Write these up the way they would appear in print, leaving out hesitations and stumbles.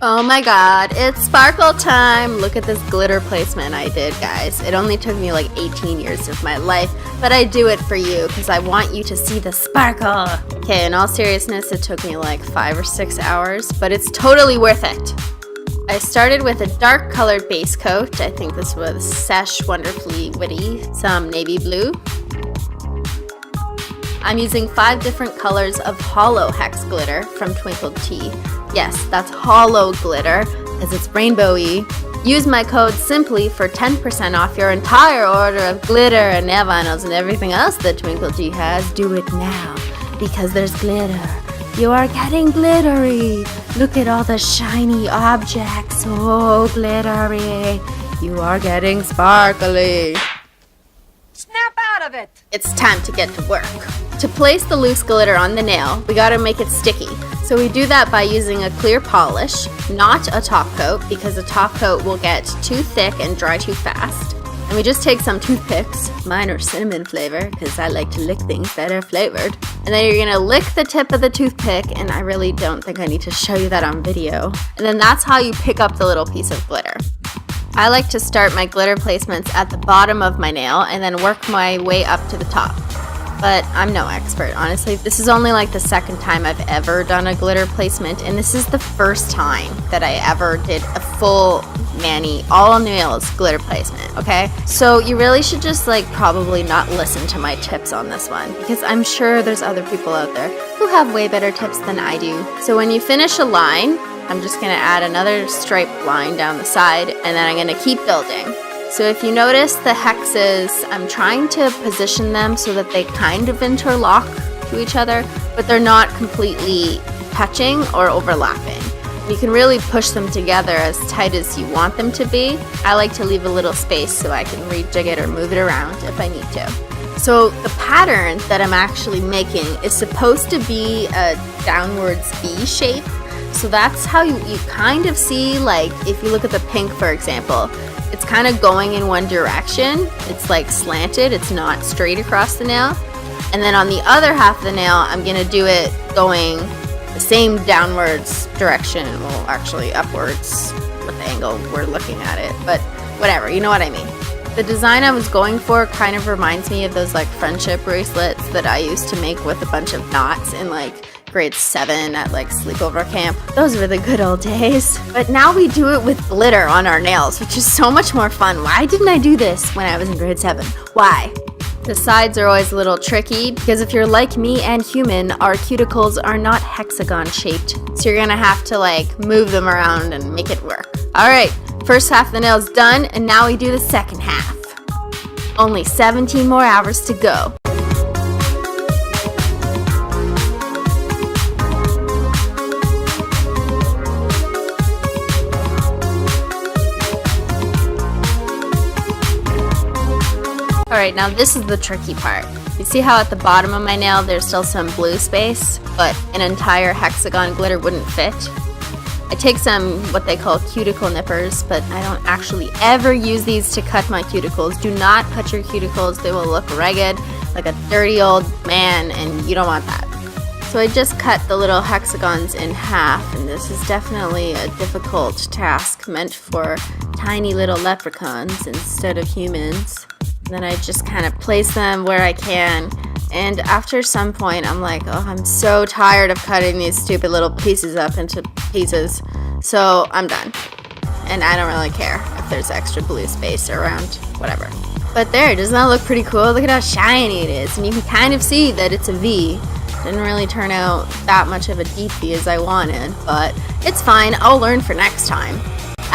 Oh my god, it's sparkle time! Look at this glitter placement I did, guys. It only took me like 18 years of my life, but I do it for you because I want you to see the sparkle. Okay, in all seriousness, it took me like 5 or 6 hours, but it's totally worth it. I started with a dark colored base coat. I think this was Sesh Wonderfully Witty, some navy blue. I'm using 5 different colors of hollow hex glitter from Twinkled Tea. Yes, that's hollow glitter, because it's rainbowy. Use my code SIMPLY for 10% off your entire order of glitter and nail vinyls and everything else that Twinkled Tea has. Do it now, because there's glitter. You are getting glittery. Look at all the shiny objects, so glittery. You are getting sparkly. Snap out of it! It's time to get to work. To place the loose glitter on the nail, we gotta make it sticky. So we do that by using a clear polish, not a top coat, because a top coat will get too thick and dry too fast. And we just take some toothpicks, mine are cinnamon flavor, because I like to lick things that are flavored. And then you're gonna lick the tip of the toothpick, and I really don't think I need to show you that on video. And then that's how you pick up the little piece of glitter. I like to start my glitter placements at the bottom of my nail and then work my way up to the top. But I'm no expert, honestly. This is only like the second time I've ever done a glitter placement, and this is the first time that I ever did a full mani, all nails glitter placement, okay? So you really should just like probably not listen to my tips on this one, because I'm sure there's other people out there who have way better tips than I do. So when you finish a line, I'm just gonna add another stripe line down the side, and then I'm gonna keep building. So if you notice the hexes, I'm trying to position them so that they kind of interlock to each other, but they're not completely touching or overlapping. You can really push them together as tight as you want them to be. I like to leave a little space so I can rejig it or move it around if I need to. So the pattern that I'm actually making is supposed to be a downwards V shape. So that's how you kind of see, like if you look at the pink, for example, it's kind of going in one direction. It's like slanted, it's not straight across the nail. And then on the other half of the nail, I'm gonna do it going the same downwards direction, well actually upwards with the angle we're looking at it, but whatever, you know what I mean. The design I was going for kind of reminds me of those like friendship bracelets that I used to make with a bunch of knots in like grade 7 at like sleepover camp. Those were the good old days. But now we do it with glitter on our nails, which is so much more fun. Why didn't I do this when I was in grade 7? Why? The sides are always a little tricky because if you're like me and human, our cuticles are not hexagon shaped. So you're gonna have to like move them around and make it work. All right, first half of the nail's done, and now we do the second half. Only 17 more hours to go. Alright, now this is the tricky part. You see how at the bottom of my nail there's still some blue space, but an entire hexagon glitter wouldn't fit? I take some what they call cuticle nippers, but I don't actually ever use these to cut my cuticles. Do not cut your cuticles, they will look ragged like a dirty old man, and you don't want that. So I just cut the little hexagons in half, and this is definitely a difficult task meant for tiny little leprechauns instead of humans. Then I just kind of place them where I can, and after some point I'm like, oh, I'm so tired of cutting these stupid little pieces up into pieces, so I'm done. And I don't really care if there's extra blue space around, whatever. But there, doesn't that look pretty cool? Look at how shiny it is, and you can kind of see that it's a V. Didn't really turn out that much of a deep V as I wanted, but it's fine, I'll learn for next time.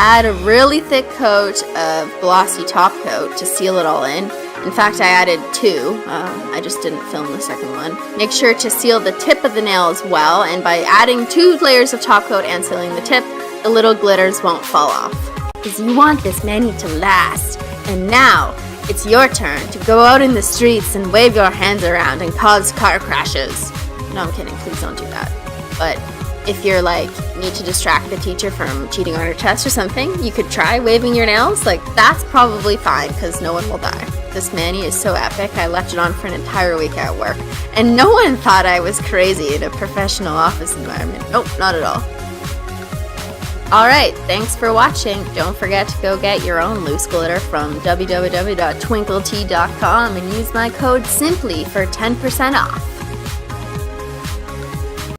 Add a really thick coat of glossy top coat to seal it all in. In fact, I added 2. I just didn't film the second one. Make sure to seal the tip of the nail as well, and by adding 2 layers of top coat and sealing the tip, the little glitters won't fall off. Because you want this mani to last. And now, it's your turn to go out in the streets and wave your hands around and cause car crashes. No, I'm kidding, please don't do that. But if you're like, need to distract the teacher from cheating on her test or something, you could try waving your nails. Like, that's probably fine because no one will die. This mani is so epic, I left it on for an entire week at work. And no one thought I was crazy in a professional office environment. Nope, not at all. Alright, thanks for watching. Don't forget to go get your own loose glitter from www.twinklet.com and use my code SIMPLY for 10% off.